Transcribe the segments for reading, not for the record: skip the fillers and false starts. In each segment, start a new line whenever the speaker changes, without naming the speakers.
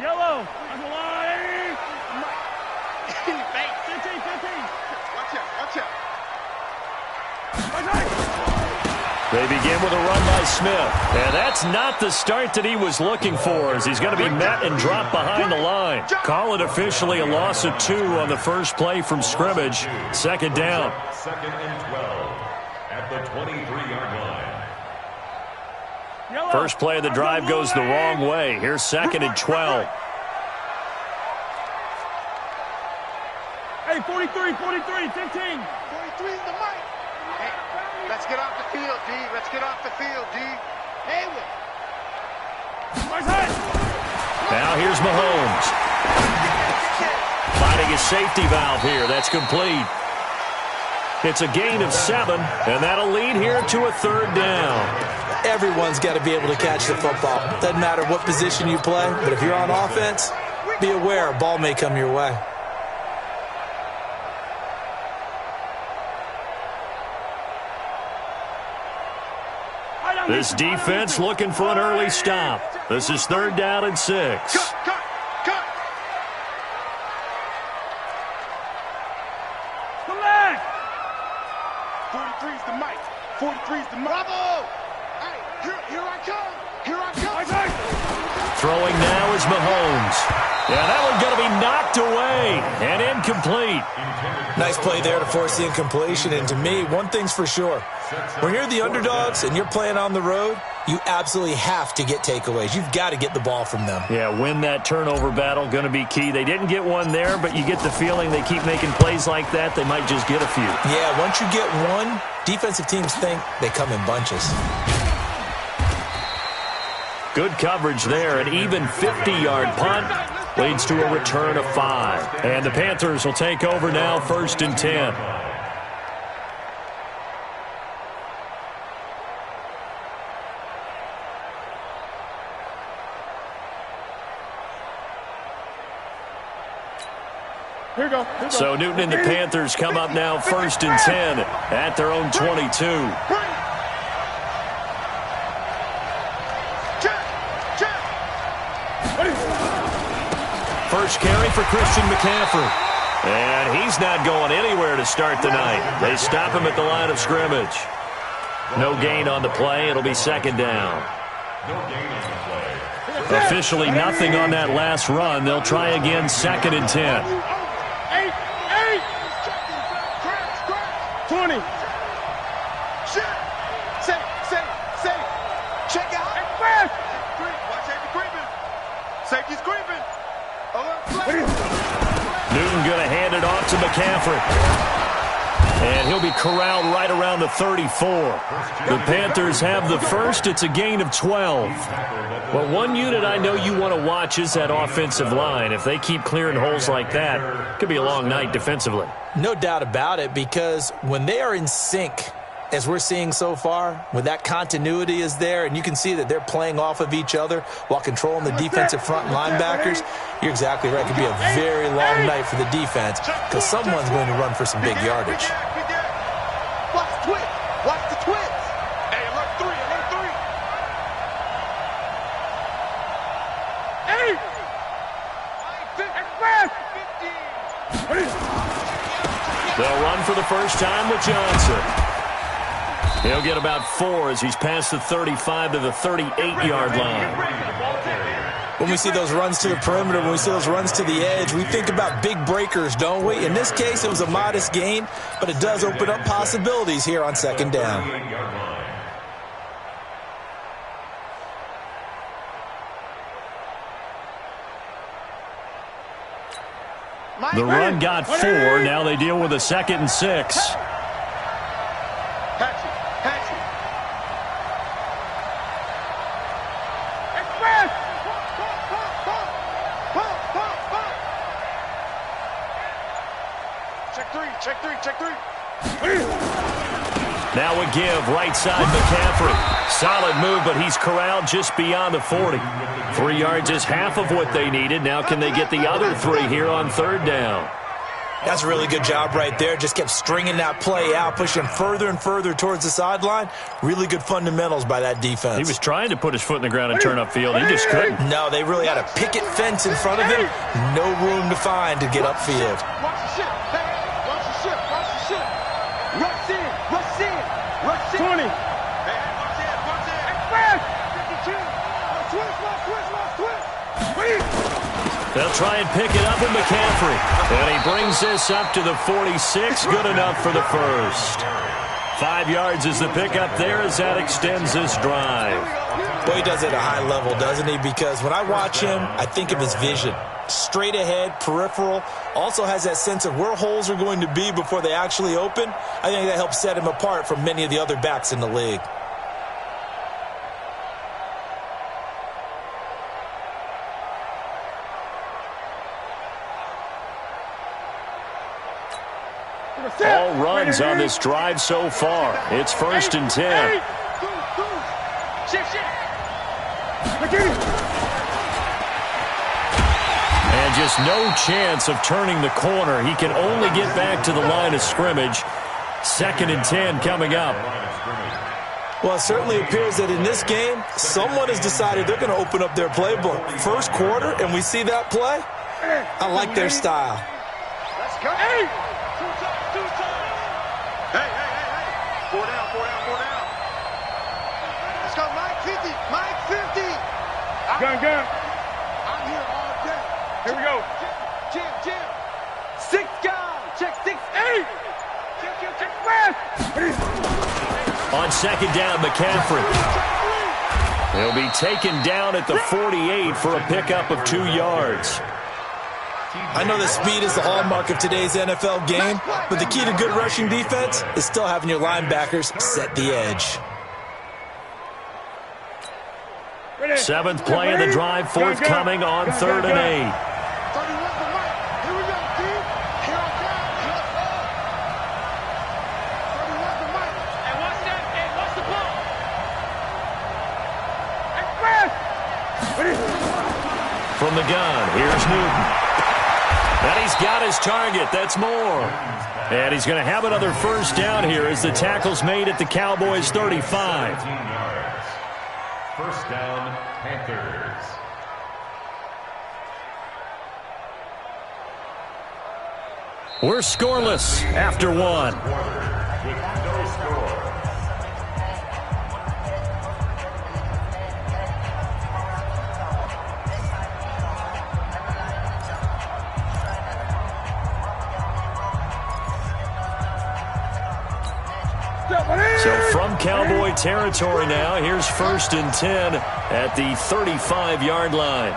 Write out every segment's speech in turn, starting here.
Yellow. That's a line. 15. Watch out.
They begin with a run by Smith. And that's not the start that he was looking for, as he's going to be met and dropped behind the line. Call it officially a loss of 2 on the first play from scrimmage. Second down.
Second and 12 at the 23-yard line.
First play of the drive goes the wrong way. Here's second and 12.
Hey, 43, 15.
43 is the mic. Hey, let's get off the field, D. Let's get off the field, D. Hey,
now here's Mahomes. Finding his safety valve here. That's complete. It's a gain of 7, and that'll lead here to a third down.
Everyone's got to be able to catch the football. Doesn't matter what position you play, but if you're on offense, be aware a ball may come your way.
This defense looking for an early stop. This is third down and 6.
cut.
Come back.
43's the mic. 43's the mic. Bravo! Hey, here I come.
Throwing now is Mahomes. Yeah, that one's going to be knocked away and incomplete.
Nice play there to force the incompletion. And to me, one thing's for sure. When you're the underdogs and you're playing on the road, you absolutely have to get takeaways. You've got to get the ball from them.
Yeah, win that turnover battle, going to be key. They didn't get one there, but you get the feeling they keep making plays like that, they might just get a few.
Yeah, once you get one, defensive teams think they come in bunches.
Good coverage there. An even 50-yard punt leads to a return of 5. And the Panthers will take over now, first and 10.
Here we go.
So Newton and the Panthers come up now, first and 10 at their own 22. First carry for Christian McCaffrey. And he's not going anywhere to start the night. They stop him at the line of scrimmage. No gain on the play. It'll be second down. Officially nothing on that last run. They'll try again, second and 10.
20.
Check out. Watch safety creeping. Safety's creeping.
Newton going to hand it off to McCaffrey. And he'll be corralled right around the 34. The Panthers have the first. It's a gain of 12. Well, one unit I know you want to watch is that offensive line. If they keep clearing holes like that, it could be a long night defensively.
No doubt about it, because when they are in sync, as we're seeing so far, when that continuity is there and you can see that they're playing off of each other while controlling the defensive front linebackers, you're exactly right. It could be a very long night for the defense because someone's going to run for some big yardage.
Watch the twist. Watch the twist. Hey, alert 3.
They'll run for the first time with Johnson. He'll get about 4 as he's past the 35 to the 38-yard line.
When we see those runs to the perimeter, when we see those runs to the edge, we think about big breakers, don't we? In this case, it was a modest gain, but it does open up possibilities here on second down.
The run got 4. Now they deal with a second and 6.
Check three.
Now a give, right side McCaffrey. Solid move, but he's corralled just beyond the 40. 3 yards is half of what they needed. Now can they get the other 3 here on third down?
That's a really good job right there. Just kept stringing that play out, pushing him further and further towards the sideline. Really good fundamentals by that defense.
He was trying to put his foot in the ground and turn upfield. He just couldn't.
No, they really had a picket fence in front of him. No room to find to get upfield.
Watch the ship. Hey, watch the ship. Watch the ship. Rush in. Rush in. Rush in.
20.
Hey, watch in. Watch in.
Fast.
52. Twist.
They'll try and pick it up with McCaffrey. And he brings this up to the 46. Good enough for the first. 5 yards is the pickup there as that extends this drive.
Well, he does it at a high level, doesn't he? Because when I watch him, I think of his vision. Straight ahead, peripheral. Also has that sense of where holes are going to be before they actually open. I think that helps set him apart from many of the other backs in the league.
All runs on this drive so far. It's 1st and 10. And just no chance of turning the corner. He can only get back to the line of scrimmage. 2nd and 10 coming up.
Well, it certainly appears that in this game, someone has decided they're going to open up their playbook. First quarter, and we see that play. I like their style.
Let's go. Hey. Two times. Hey. 4 down. Let's go, Mike 50. Mike 50.
Gun.
I'm here all day.
Here we go.
Jim. 6 guys. Check 6. 8. Check
Fast.
On 2nd down, McCaffrey. He'll be taken down at the 48 for a pickup of 2 yards.
I know that speed is the hallmark of today's NFL game, but the key to good rushing defense is still having your linebackers set the edge.
7th play of the drive forthcoming on 3rd and 8.
31 for Mike. Here we go, dude. Here I come. 31 for Mike. Hey, watch that. Hey, watch the ball.
From the gun, here's Newton. And he's got his target. That's more. And he's going to have another 1st down here as the tackle's made at the Cowboys' 35.
15 yards. 1st down, Panthers.
We're scoreless after 1.
With no score.
So from Cowboy territory now, here's 1st and 10 at the 35-yard line.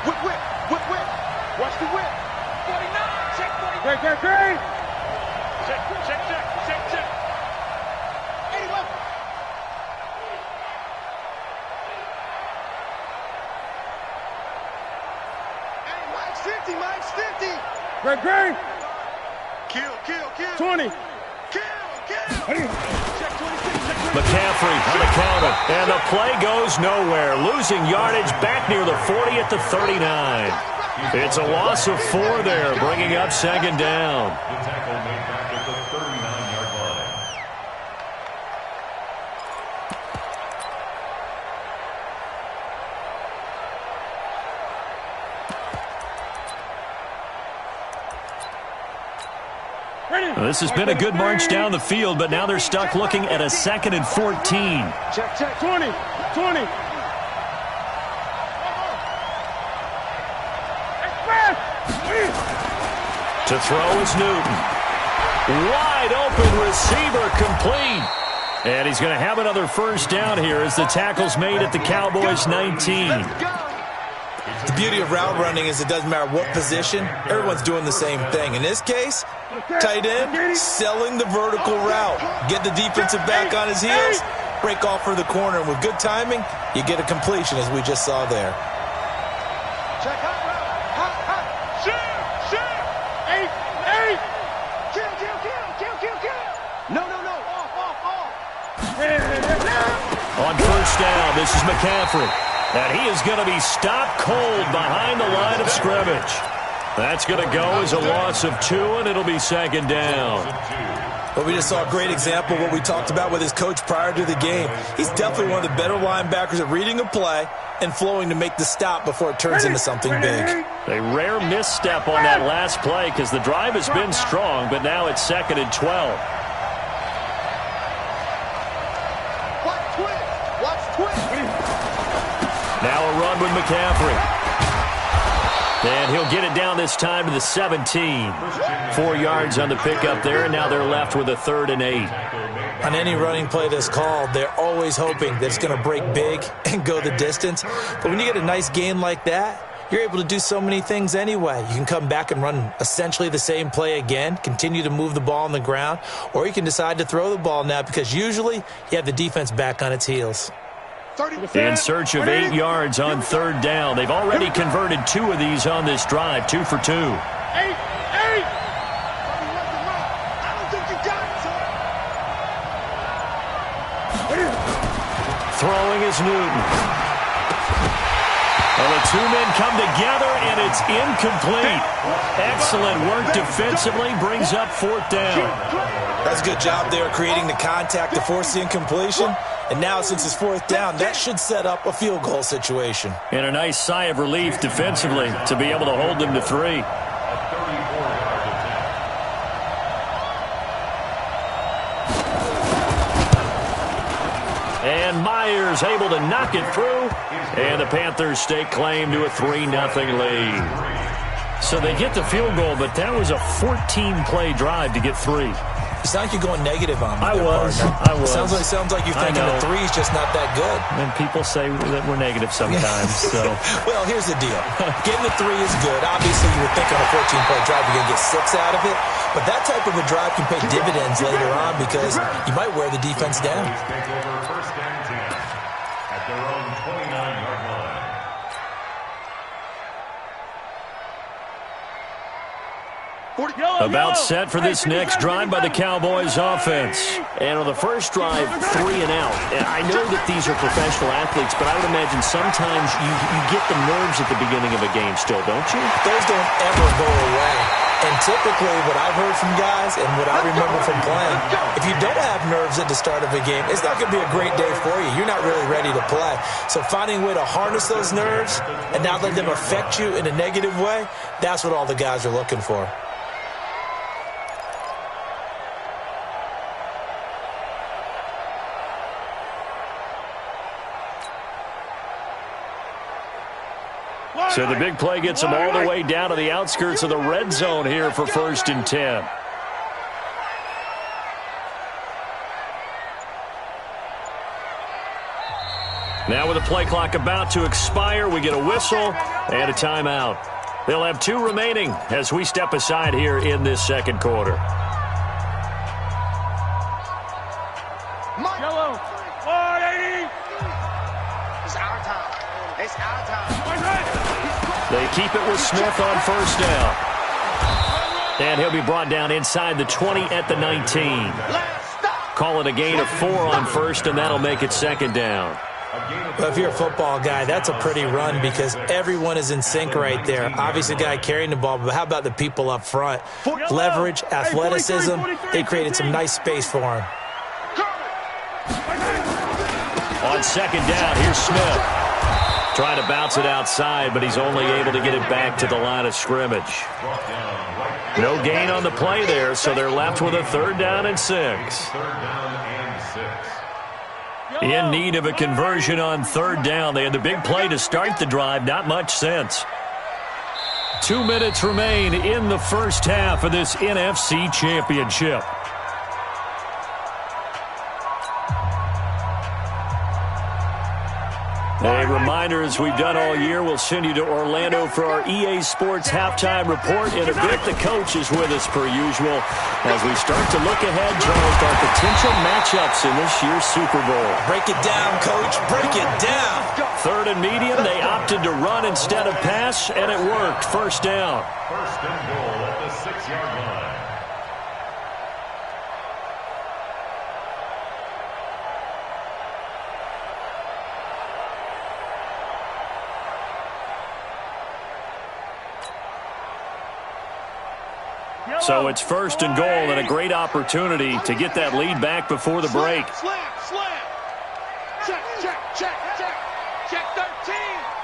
Whip. Watch the whip. 49. Check 49.
Great.
Check. 81. Hey, Mike's 50.
Great.
Kill.
20.
Kill. Check 26.
McCaffrey on the counter, and the play goes nowhere. Losing yardage back near the 40 at the 39. It's a loss of 4 there, bringing up 2nd down.
The tackle made back at the 39-yard line.
This has been a good march down the field, but now they're stuck looking at a 2nd and 14.
Check. 20.
To throw is Newton. Wide open receiver complete. And he's going to have another 1st down here as the tackle's made at the Cowboys' 19.
The beauty of route running is it doesn't matter what position, everyone's doing the same thing. In this case, tight end, selling the vertical route. Get the defensive back on his heels, break off for the corner, and with good timing, you get a completion as we just saw there.
Check hot route. Shoot. 8. Kill. No. Off.
On 1st down, this is McCaffrey. And he is going to be stopped cold behind the line of scrimmage. That's going to go as a loss of 2, and it'll be second down.
Well, we just saw a great example of what we talked about with his coach prior to the game. He's definitely one of the better linebackers at reading a play and flowing to make the stop before it turns into something big.
A rare misstep on that last play because the drive has been strong, but now it's 2nd and 12.
Watch twist.
Now a run with McCaffrey. And he'll get it down this time to the 17. 4 yards on the pickup there, and now they're left with a 3rd and 8.
On any running play that's called, they're always hoping that it's going to break big and go the distance. But when you get a nice gain like that, you're able to do so many things anyway. You can come back and run essentially the same play again, continue to move the ball on the ground, or you can decide to throw the ball now because usually you have the defense back on its heels.
In search of 8 yards on 3rd down. They've already converted 2 of these on this drive, 2 for 2.
8.
Throwing is Newton. Well, the 2 men come together, and it's incomplete. Excellent work defensively, brings up 4th down.
That's a good job there creating the contact to force the incompletion. And now, since it's 4th down, that should set up a field goal situation.
And a nice sigh of relief defensively to be able to hold them to 3. And Myers able to knock it through. And the Panthers stake claim to a 3-0 lead. So they get the field goal, but that was a 14-play drive to get 3.
It's not like you're going negative on me.
I was.
Sounds like you're thinking the 3's just not that good.
And people say that we're negative sometimes. So,
well, here's the deal. Getting the 3 is good. Obviously, you would think on a 14-play drive you're going to get 6 out of it. But that type of a drive can pay dividends later on because you might wear the defense down.
About set for this next drive by the Cowboys offense. And on the first drive, 3 and out. And I know that these are professional athletes, but I would imagine sometimes you get the nerves at the beginning of a game still, don't you?
Those don't ever go away. And typically what I've heard from guys and what I remember from playing, if you don't have nerves at the start of a game, it's not going to be a great day for you. You're not really ready to play. So finding a way to harness those nerves and not let them affect you in a negative way, that's what all the guys are looking for.
So the big play gets them all the way down to the outskirts of the red zone here for 1st and 10. Now with the play clock about to expire, we get a whistle and a timeout. They'll have 2 remaining as we step aside here in this 2nd quarter.
Yellow. 180.
It's our time. It's our time.
They keep it with Smith on 1st down. And he'll be brought down inside the 20 at the 19. Call it a gain of 4 on 1st, and that'll make it 2nd down.
Well, if you're a football guy, that's a pretty run because everyone is in sync right there. Obviously, the guy carrying the ball, but how about the people up front? Leverage, athleticism, they created some nice space for him.
On 2nd down, here's Smith. Trying to bounce it outside, but he's only able to get it back to the line of scrimmage. No gain on the play there, so they're left with a 3rd down and 6. In need of a conversion on 3rd down. They had the big play to start the drive, not much sense. 2 minutes remain in the first half of this NFC Championship. A reminder, as we've done all year, we'll send you to Orlando for our EA Sports halftime report. In a bit, the coach is with us per usual as we start to look ahead, Charles, to our potential matchups in this year's Super Bowl.
Break it down, Coach. Break it down.
3rd and medium. They opted to run instead of pass, and it worked. 1st down.
1st and goal at the 6-yard line.
So it's 1st and goal and a great opportunity to get that lead back before the break.
Slam. Check. Check 13.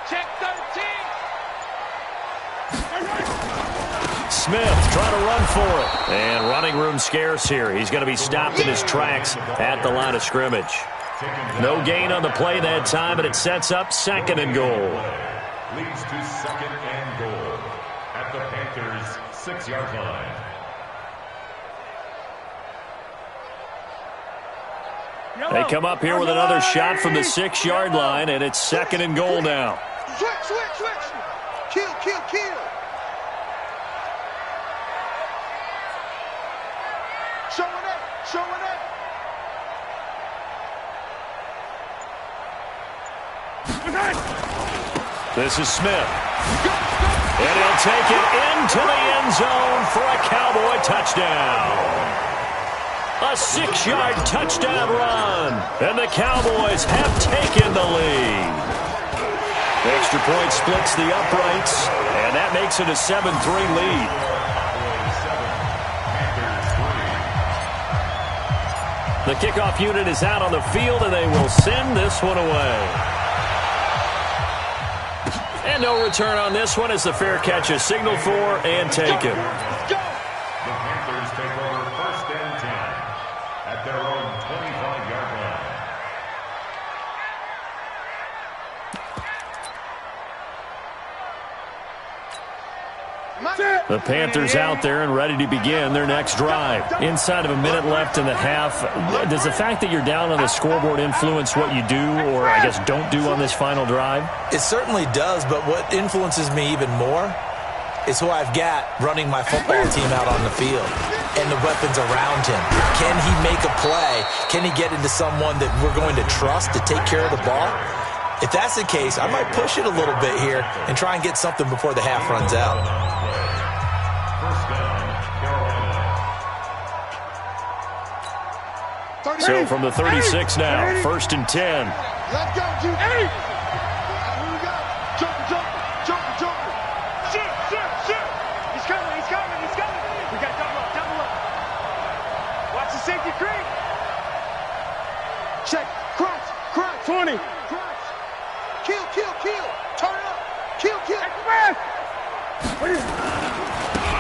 Check 13.
Smith trying to run for it. And running room scarce here. He's going to be stopped in his tracks at the line of scrimmage. No gain on the play that time, and it sets up 2nd and goal.
Leads to 2nd and goal at the Panthers' 6-yard line.
They come up here with another shot from the 6-yard line, and it's 2nd and goal now.
Switch. Kill. Showing up.
This is Smith. And he'll take it into the end zone for a Cowboy touchdown. A 6-yard touchdown run. And the Cowboys have taken the lead. Extra point splits the uprights, and that makes it a 7-3 lead. The kickoff unit is out on the field, and they will send this one away. And no return on this one as the fair catch is signaled for and taken.
The Panthers take over 1st and 10 at their own 25-yard line.
The Panthers out there and ready to begin their next drive. Inside of a minute left in the half, does the fact that you're down on the scoreboard influence what you do or, I guess, don't do on this final drive?
It certainly does, but what influences me even more is who I've got running my football team out on the field and the weapons around him. Can he make a play? Can he get into someone that we're going to trust to take care of the ball? If that's the case, I might push it a little bit here and try and get something before the half runs out.
So from the 36 now, 1st and 10.
Let's go, Dude. Here we go. Jumper. Shoot. He's coming. We got double up. Watch the safety creep. Check. Crunch. 20. Crunch. Kill. Turn it up. Kill.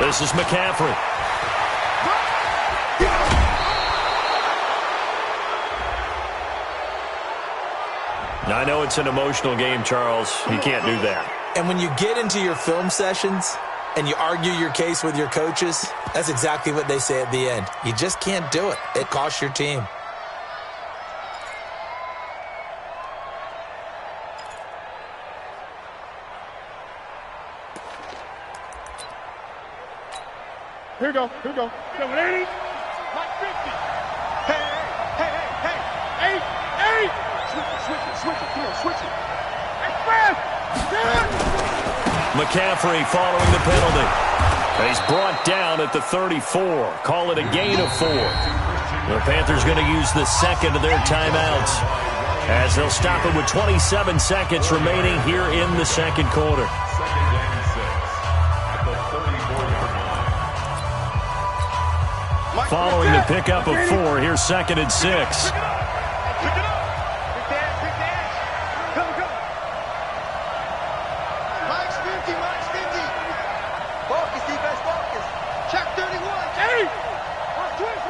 This is McCaffrey. I know it's an emotional game, Charles. You can't do that.
And when you get into your film sessions and you argue your case with your coaches, that's exactly what they say at the end. You just can't do it. It costs your team.
Here we go. 780.
Mike 50. Hey. Switch it. Come on, switch it.
Express.
McCaffrey following the penalty. He's brought down at the 34. Call it a gain of 4. The Panthers going to use the 2nd of their timeouts as they'll stop it with 27 seconds remaining here in the 2nd quarter. Following the pickup of 4, here's 2nd and 6.
Pick it up. Big dash. Go. Mike's 50. Focus, defense, focus. Check 31.
Hey!
Twist.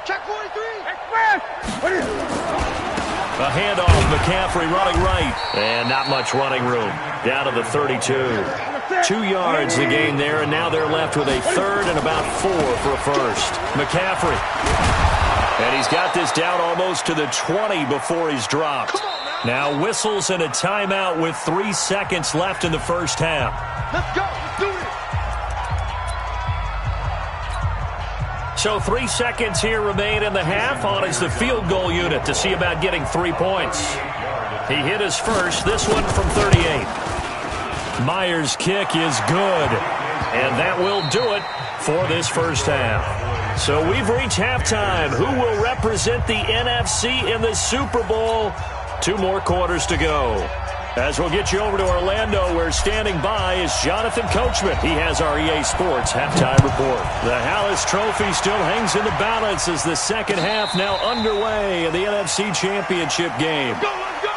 Check 43.
Express.
A handoff, McCaffrey running right. And not much running room. Down to the 32. 2 yards the gain there, and now they're left with a 3rd and about 4 for a first. McCaffrey. And he's got this down almost to the 20 before he's dropped. Now whistles and a timeout with 3 seconds left in the first half.
Let's go. Let's do this.
So 3 seconds here remain in the half. On is the field goal unit to see about getting 3 points. He hit his first, this one from 38. Myers' kick is good, and that will do it for this first half. So we've reached halftime. Who will represent the NFC in the Super Bowl? 2 more quarters to go. As we'll get you over to Orlando, where standing by is Jonathan Coachman. He has our EA Sports halftime report. The Hallis Trophy still hangs in the balance as the second half now underway in the NFC Championship game.
Go, let's go!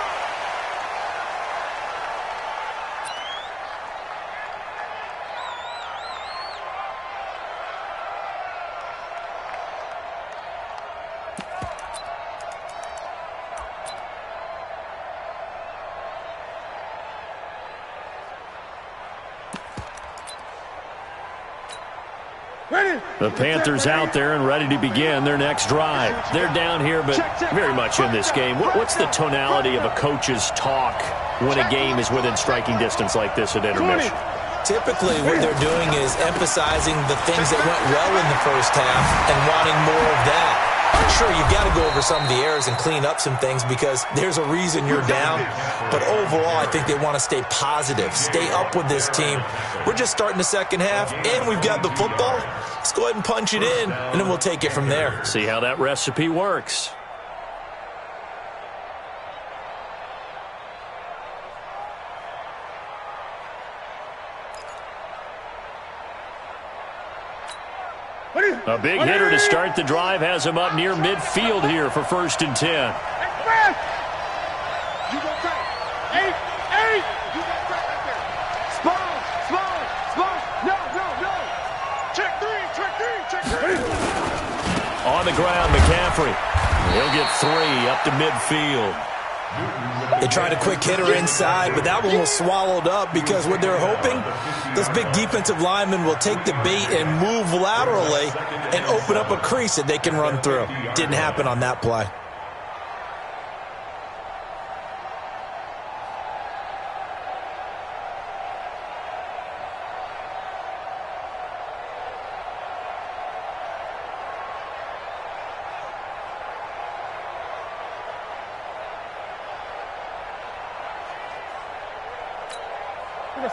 The Panthers out there and ready to begin their next drive. They're down here, but very much in this game. What's the tonality of a coach's talk when a game is within striking distance like this at intermission?
Typically, what they're doing is emphasizing the things that went well in the first half and wanting more of that. Sure, you've got to go over some of the errors and clean up some things because there's a reason you're down. But overall, I think they want to stay positive, stay up with this team. We're just starting the second half, and we've got the football. Let's go ahead and punch it in, and then we'll take it from there.
See how that recipe works. A big hitter to start the drive has him up near midfield here for 1st and 10.
Express!
You go crack.
Eight!
You go crack right there. Small. No. Check three.
On the ground, McCaffrey. He'll get 3 up to midfield.
They tried a quick hitter inside, but that one was swallowed up because what they're hoping, those big defensive linemen will take the bait and move laterally and open up a crease that they can run through. Didn't happen on that play.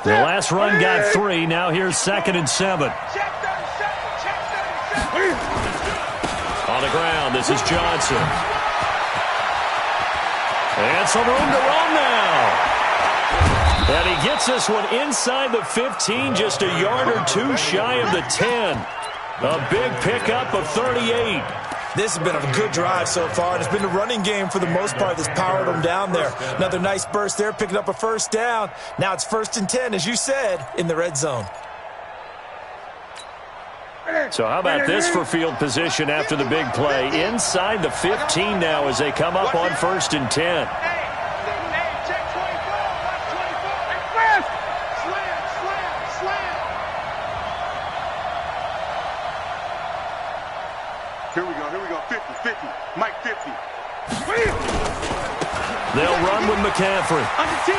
The last run got 3. Now here's 2nd and 7.
Check 37.
On the ground, this is Johnson. And some room to run now. And he gets this one inside the 15, just a yard or 2 shy of the 10. A big pickup of 38.
This has been a good drive so far, and it's been the running game for the most part that's powered them down there. Another nice burst there, picking up a 1st down. Now it's 1st and 10, as you said, in the red zone.
So how about this for field position after the big play? Inside the 15 now as they come up on 1st and 10.
Hey, check 24. Watch 24.
Express!
Slam. Here we go. 50. Mike 50.
They'll run with McCaffrey.
Under 10.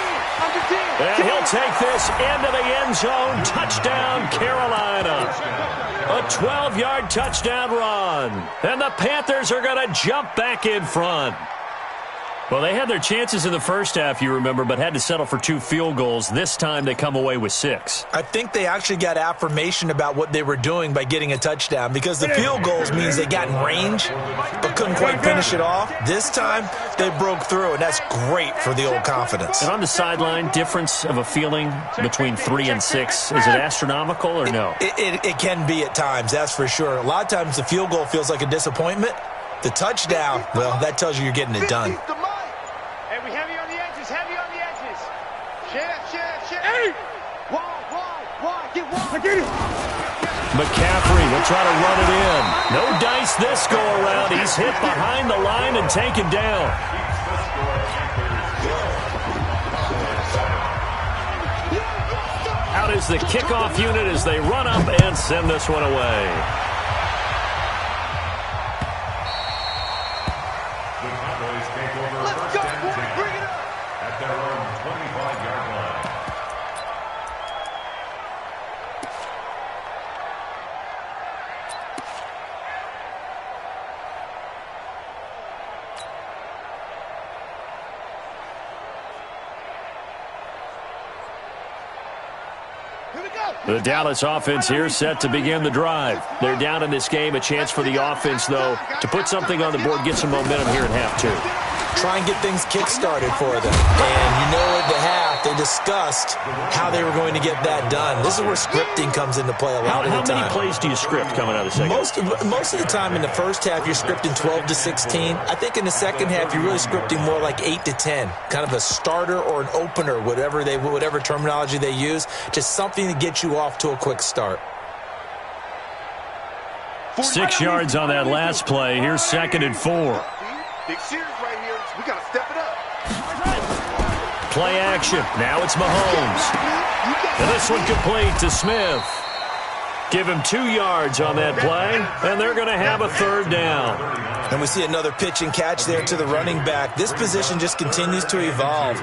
And he'll take this into the end zone. Touchdown, Carolina. A 12-yard touchdown run. And the Panthers are going to jump back in front. Well, they had their chances in the first half, you remember, but had to settle for 2 field goals. This time they come away with 6.
I think they actually got affirmation about what they were doing by getting a touchdown because the field goals means they got in range but couldn't quite finish it off. This time, they broke through, and that's great for the old confidence.
And on the sideline, difference of a feeling between 3 and 6, is it astronomical or no?
It can be at times, that's for sure. A lot of times the field goal feels like a disappointment. The touchdown, well, that tells you you're getting it done.
Hey, we heavy on the edges. Shit.
Eight!
Wide. Get wide.
I get it!
McCaffrey will try to run it in. No dice this go around. He's hit behind the line and taken down. Out is the kickoff unit as they run up and send this one away.
Let's go, boy. Bring it up.
At their own 25-yard line.
The Dallas offense here set to begin the drive. They're down in this game. A chance for the offense, though, to put something on the board, get some momentum here at half 2.
try and get things kick-started for them. And you know at the half, they discussed how they were going to get that done. This is where scripting comes into play a lot of the time.
How many plays do you script coming out of the second?
Most of the time in the first half, you're scripting 12 to 16. I think in the second half, you're really scripting more like 8 to 10. Kind of a starter or an opener, whatever terminology they use. Just something to get you off to a quick start.
6 yards on that last play. Here's 2nd and 4.
Big series right here. We got to step it up.
Play action. Now it's Mahomes. And this one complete to Smith. Give him 2 yards on that play, and they're going to have a 3rd down.
And we see another pitch and catch there to the running back. This position just continues to evolve.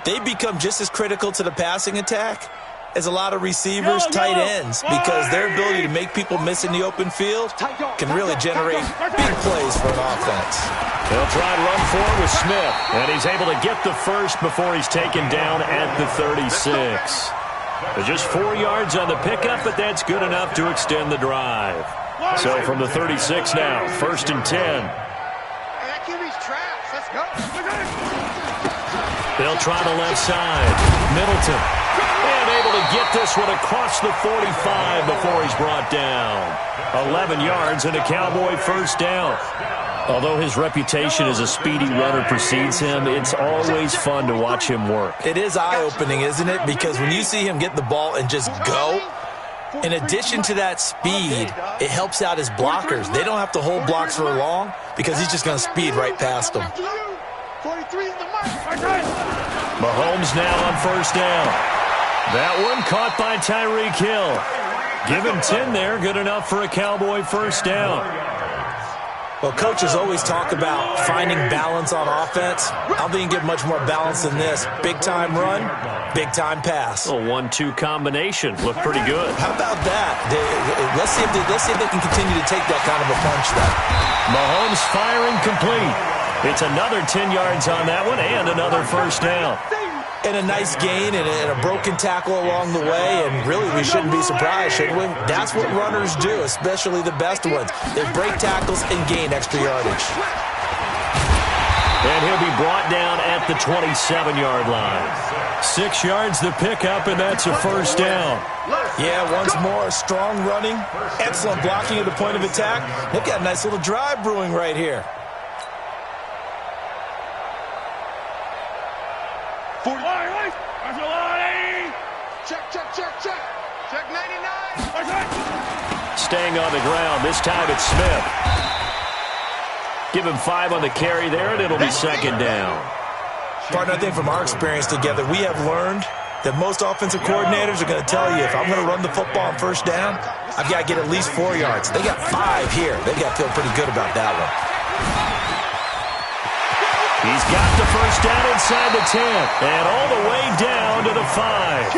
They become just as critical to the passing attack as a lot of receivers, tight ends, because their ability to make people miss in the open field can really generate big plays for an offense.
They'll try and run forward with Smith, and he's able to get the first before he's taken down at the 36. There's just 4 yards on the pickup, but that's good enough to extend the drive. So from the 36 now, 1st and 10.
Let's go.
They'll try the left side. Middleton. And able to get this one across the 45 before he's brought down. 11 yards and a Cowboy 1st down. Although his reputation as a speedy runner precedes him, it's always fun to watch him work.
It is eye-opening, isn't it? Because when you see him get the ball and just go, in addition to that speed, it helps out his blockers. They don't have to hold blocks for long because he's just going to speed right past them.
Mahomes now on 1st down. That one caught by Tyreek Hill. Give him 10 there, good enough for a Cowboy 1st down.
Well, coaches always talk about finding balance on offense. I don't think you can get much more balance than this. Big-time run, big-time pass.
A 1-2 combination. Looked pretty good.
How about that? Let's see if they can continue to take that kind of a punch there.
Mahomes firing complete. It's another 10 yards on that one and another 1st down.
And a nice gain and a broken tackle along the way, and really we shouldn't be surprised, should we? That's what runners do, especially the best ones. They break tackles and gain extra yardage.
And he'll be brought down at the 27-yard line. 6 yards the pickup, and that's a 1st down.
Yeah, once more, strong running, excellent blocking at the point of attack. They've got a nice little drive brewing right here.
40.
Check. Check 99.
Staying on the ground. This time it's Smith. Give him 5 on the carry there, and it'll be 2nd down.
Partner, I think from our experience together, we have learned that most offensive coordinators are going to tell you, if I'm going to run the football on 1st down, I've got to get at least 4 yards. They got 5 here. They've got to feel pretty good about that one.
He's got the 1st down inside the 10, and all the way down to the 5.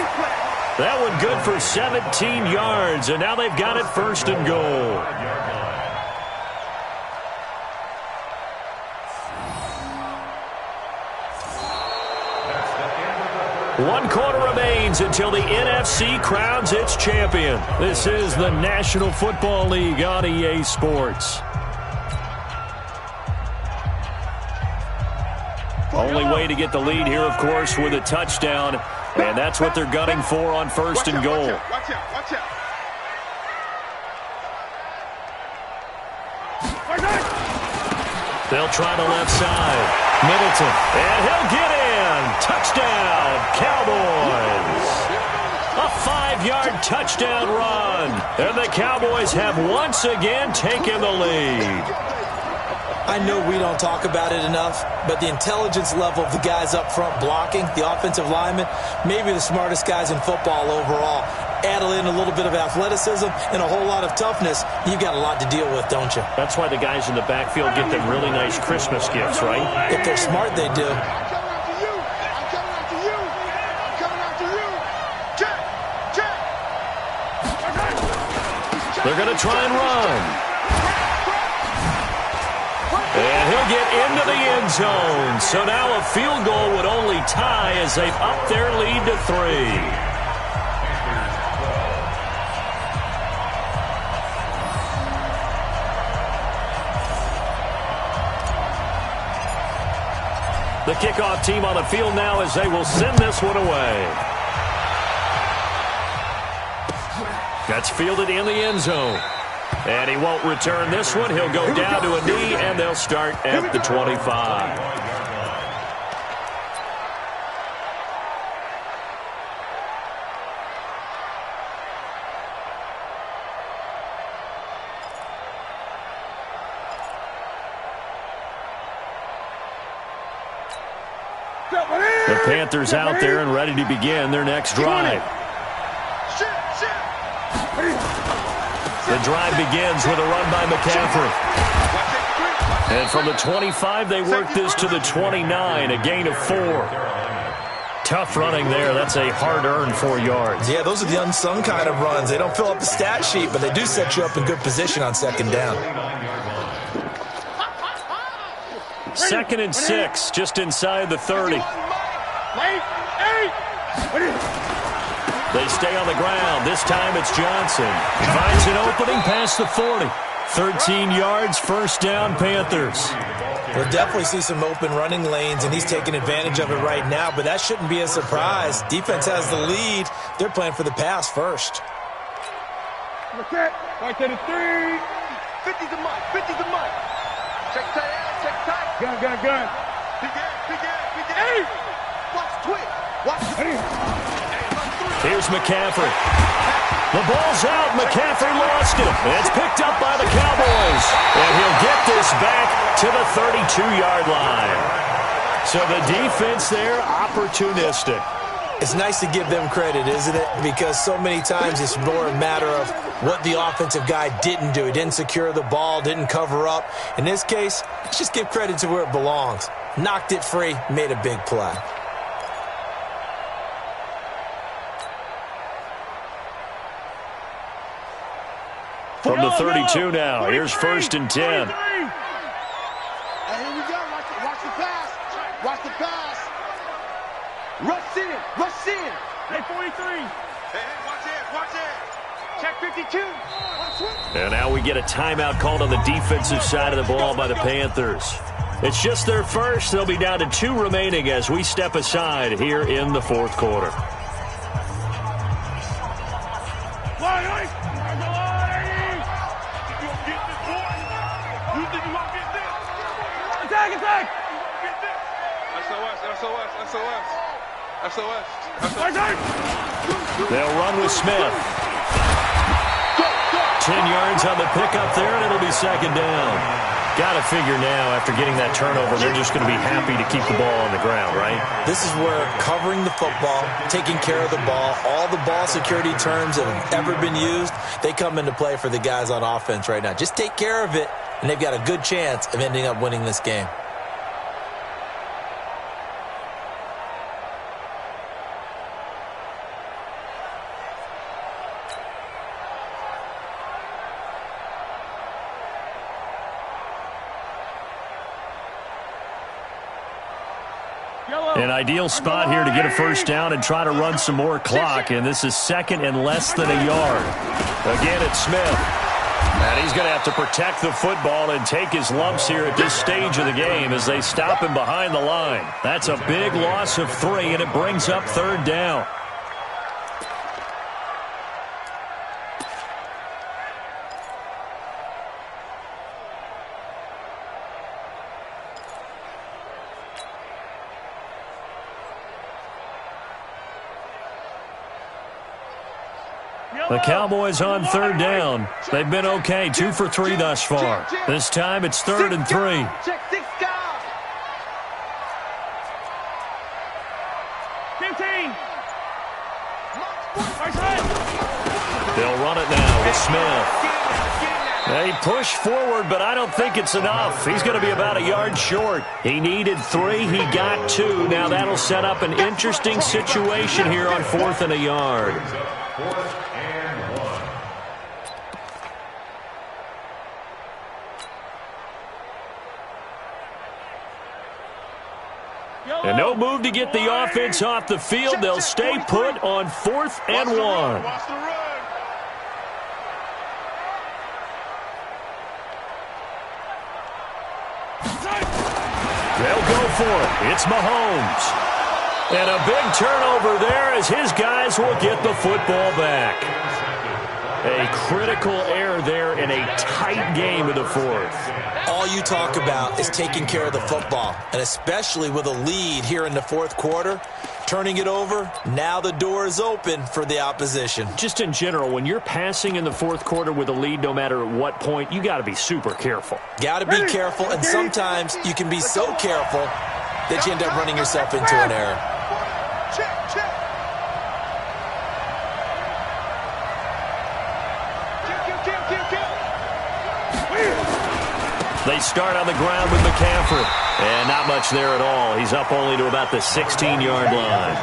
That one good for 17 yards, and now they've got it 1st and goal. One quarter remains until the NFC crowns its champion. This is the National Football League on EA Sports. Only way to get the lead here, of course, with a touchdown, and that's what they're gunning for on 1st and goal.
Watch out.
They'll try the left side. Middleton, and he'll get in. Touchdown, Cowboys. A 5-yard touchdown run, and the Cowboys have once again taken the lead.
I know we don't talk about it enough, but the intelligence level of the guys up front blocking, the offensive linemen, maybe the smartest guys in football overall. Add in a little bit of athleticism and a whole lot of toughness, you've got a lot to deal with, don't you?
That's why the guys in the backfield get them really nice Christmas gifts, right?
If they're smart, they do.
I'm coming after you. Check.
They're going to try and run. And he'll get into the end zone. So now a field goal would only tie as they've upped their lead to 3. The kickoff team on the field now as they will send this one away. That's fielded in the end zone. And he won't return this one. He'll go down to a knee, and they'll start at the 25. The Panthers out there and ready to begin their next drive. The drive begins with a run by McCaffrey. And from the 25, they work this to the 29, a gain of 4. Tough running there. That's a hard-earned 4 yards.
Yeah, those are the unsung kind of runs. They don't fill up the stat sheet, but they do set you up in good position on second down.
2nd and 6, just inside the 30. They stay on the ground. This time it's Johnson. Finds an opening past the 40. 13 yards, first down, Panthers.
We'll definitely see some open running lanes, and he's taking advantage of it right now, but that shouldn't be a surprise. Defense has the lead. They're playing for the pass first.
Right to the 3.
50's a mud. 50's a mud. Check tight out. Check tight.
Gun.
Big Ed. Watch quick. Watch quick.
Here's McCaffrey. The ball's out. McCaffrey lost it. It's picked up by the Cowboys. And he'll get this back to the 32-yard line. So the defense there, opportunistic.
It's nice to give them credit, isn't it? Because so many times it's more a matter of what the offensive guy didn't do. He didn't secure the ball, didn't cover up. In this case, let's just give credit to where it belongs. Knocked it free, made a big play.
From the 32 now, here's 1st and 10.
Hey, here we go. Watch the pass. Watch the pass. Rush in.
Hey, 43.
Hey, watch it. Check 52.
And now we get a timeout called on the defensive side of the ball by the Panthers. It's just their first. They'll be down to 2 remaining as we step aside here in the 4th quarter.
Attack!
SOS.
They'll run with Smith. 10 yards on the pickup there, and it'll be 2nd down. Got to figure now, after getting that turnover, they're just going to be happy to keep the ball on the ground, right?
This is where covering the football, taking care of the ball, all the ball security terms that have ever been used, they come into play for the guys on offense right now. Just take care of it, and they've got a good chance of ending up winning this game.
An ideal spot here to get a first down and try to run some more clock, and this is 2nd and less than a yard. Again, it's Smith. And he's going to have to protect the football and take his lumps here at this stage of the game as they stop him behind the line. That's a big loss of 3, and it brings up 3rd down. The Cowboys on 3rd down. They've been okay, 2 for 3 thus far. This time it's 3rd and 3.
Check 6 guys.
15.
They'll run it now with Smith. They push forward, but I don't think it's enough. He's going to be about a yard short. He needed 3. He got 2. Now that'll set up an interesting situation here on 4th and a yard.
4th and 1.
And no move to get the offense off the field. They'll stay put on 4th and 1.
Watch the run.
They'll go for it. It's Mahomes. And a big turnover there as his guys will get the football back. A critical error there in a tight game of the fourth.
All you talk about is taking care of the football, and especially with a lead here in the fourth quarter, turning it over, now the door is open for the opposition.
Just in general, when you're passing in the fourth quarter with a lead, no matter at what point, you got to be super careful.
Got to be careful, and sometimes you can be so careful that you end up running yourself into an error.
They start on the ground with McCaffrey. And not much there at all. He's up only to about the 16-yard line.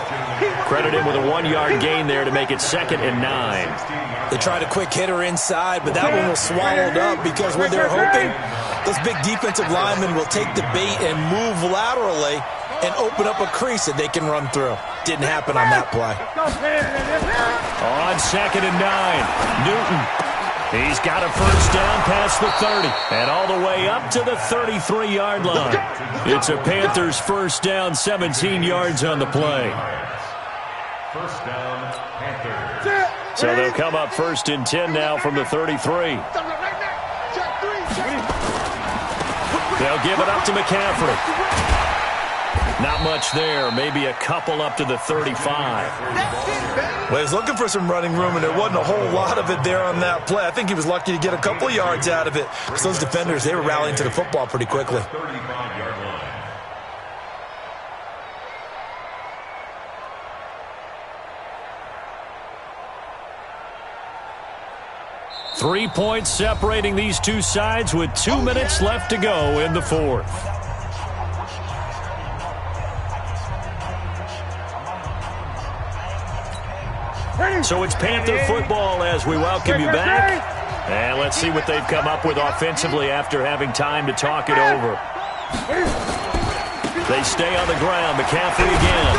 Credit him with a 1-yard gain there to make it 2nd and 9.
They tried a quick hitter inside, but that one was swallowed up because when they're hoping, those big defensive linemen will take the bait and move laterally and open up a crease that they can run through. Didn't happen on that play.
On 2nd and 9, Newton. He's got a first down past the 30 and all the way up to the 33-yard line. It's a Panthers first down, 17 yards on the play.
First down, Panthers.
So they'll come up 1st and 10 now from the 33. They'll give it up to McCaffrey. Not much there, maybe a couple up to the 35.
Well, he was looking for some running room, and there wasn't a whole lot of it there on that play. I think he was lucky to get a couple of yards out of it. Because those defenders, they were rallying to the football pretty quickly.
35-yard line.
Three points separating these two sides with 2 minutes left to go in the fourth. So it's Panther football as we welcome you back. And let's see what they've come up with offensively after having time to talk it over. They stay on the ground. McCaffrey again.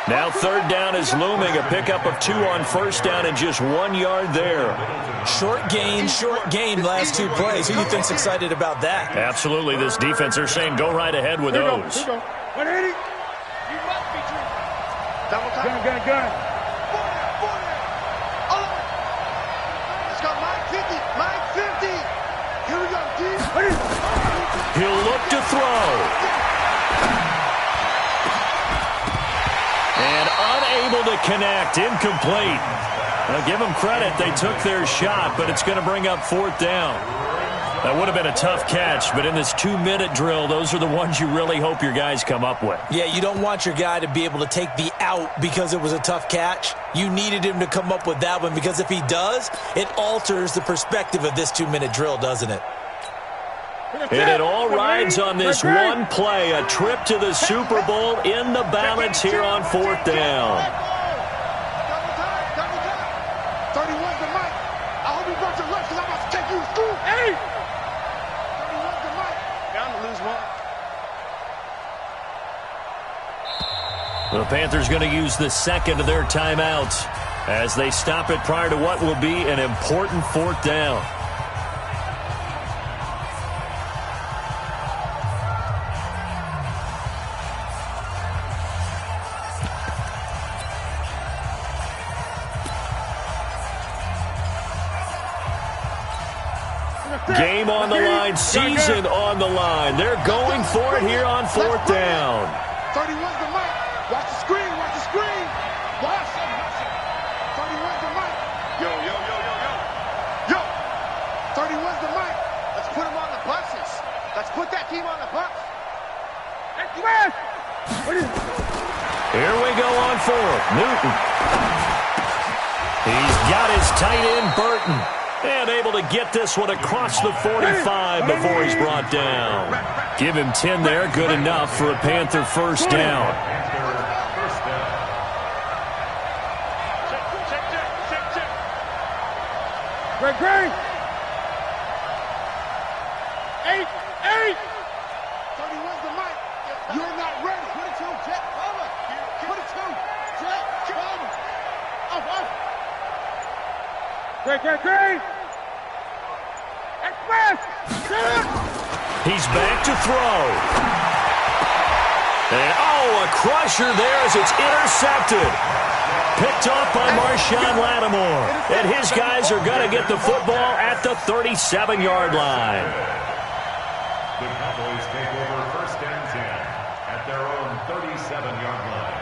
Now 3rd down is looming. A pickup of 2 on 1st down and just 1 yard there.
Short gain last 2 plays. Who do you think's excited about that?
Absolutely. This defense, they're saying go right ahead with those.
180.
You must be dreaming. Double time.
Gun.
He'll look to throw. And unable to connect. Incomplete. Now give them credit. They took their shot, but it's going to bring up 4th down. That would have been a tough catch, but in this 2-minute drill, those are the ones you really hope your guys come up with.
Yeah, you don't want your guy to be able to take the out because it was a tough catch. You needed him to come up with that one because if he does, it alters the perspective of this 2-minute drill, doesn't it?
And it all rides on this one play, a trip to the Super Bowl in the balance here on 4th down.
31's the mic. I hope you brought your lunch because I'm about to take you to school. Hey! 31's the mic. Bound to lose one.
The Panthers going to use the 2nd of their timeouts as they stop it prior to what will be an important 4th down. Game on the line, season on the line. They're going for it here on 4th down.
31's the mic. Watch the screen. Watch the screen. Watch. 31's the mic. Yo. 31's the mic. Let's put him on the buses. Let's put that team on the bus.
Here we go on 4th. Newton. He's got his tight end, Burton. And able to get this one across the 45 before he's brought down. Give him 10 there. Good enough for a Panther first down.
Great. 8.
31's the mic. You're not ready. 22, Jet. Over. 22, Jet. Over.
Great. Express.
He's back to throw. And, oh, a crusher there as it's intercepted. Picked off by Marshawn Lattimore. And his guys are going to get the football at the 37-yard line.
The Cowboys take over 1st and 10 at their own 37-yard line.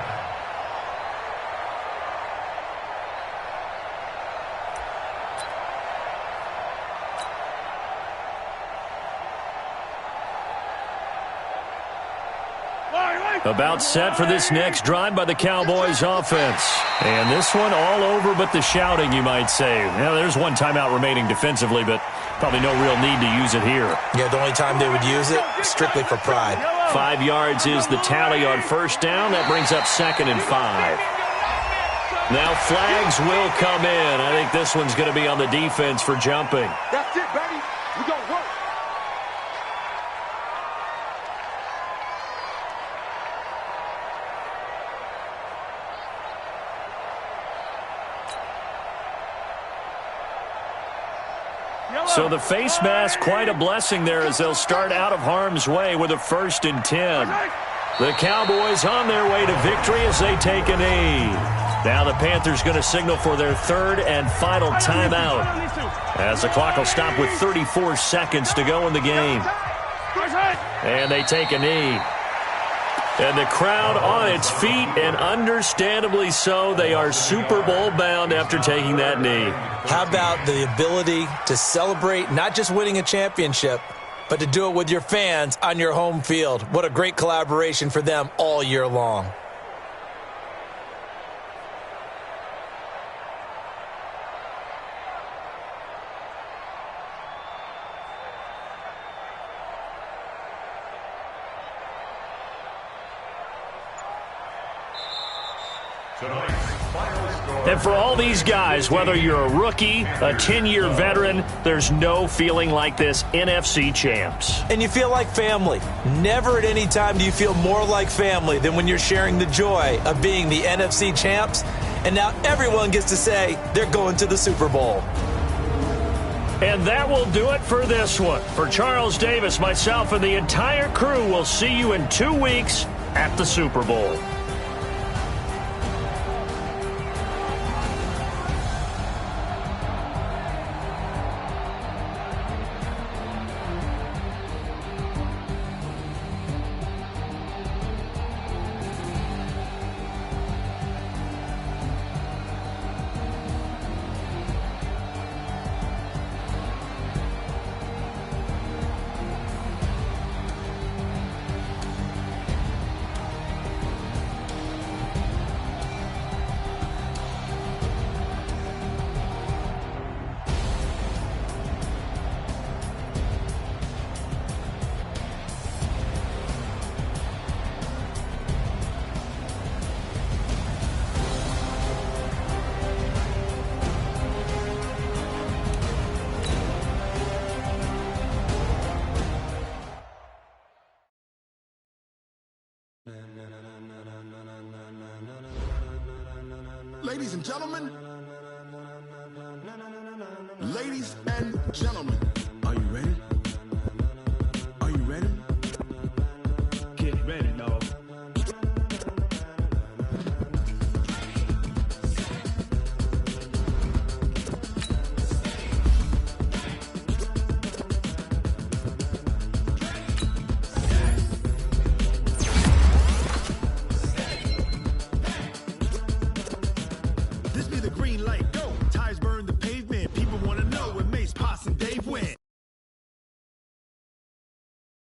About set for this next drive by the Cowboys offense. And this one all over but the shouting, you might say. Now, there's one timeout remaining defensively, but probably no real need to use it here.
Yeah, the only time they would use it, strictly for pride.
5 yards is the tally on 1st down. That brings up 2nd and 5. Now flags will come in. I think this one's going to be on the defense for jumping.
That's it, baby. We gonna work.
So the face mask, quite a blessing there as they'll start out of harm's way with a 1st and 10. The Cowboys on their way to victory as they take a knee. Now the Panthers going to signal for their 3rd and final timeout as the clock will stop with 34 seconds to go in the game. And they take a knee. And the crowd on its feet, and understandably so. They are Super Bowl bound after taking that knee.
How about the ability to celebrate not just winning a championship, but to do it with your fans on your home field? What a great collaboration for them all year long.
And for all these guys, whether you're a rookie, a 10-year veteran, there's no feeling like this NFC champs.
And you feel like family. Never at any time do you feel more like family than when you're sharing the joy of being the NFC champs. And now everyone gets to say they're going to the Super Bowl.
And that will do it for this one. For Charles Davis, myself, and the entire crew, we'll see you in 2 weeks at the Super Bowl.
Ladies and gentlemen, ladies and gentlemen.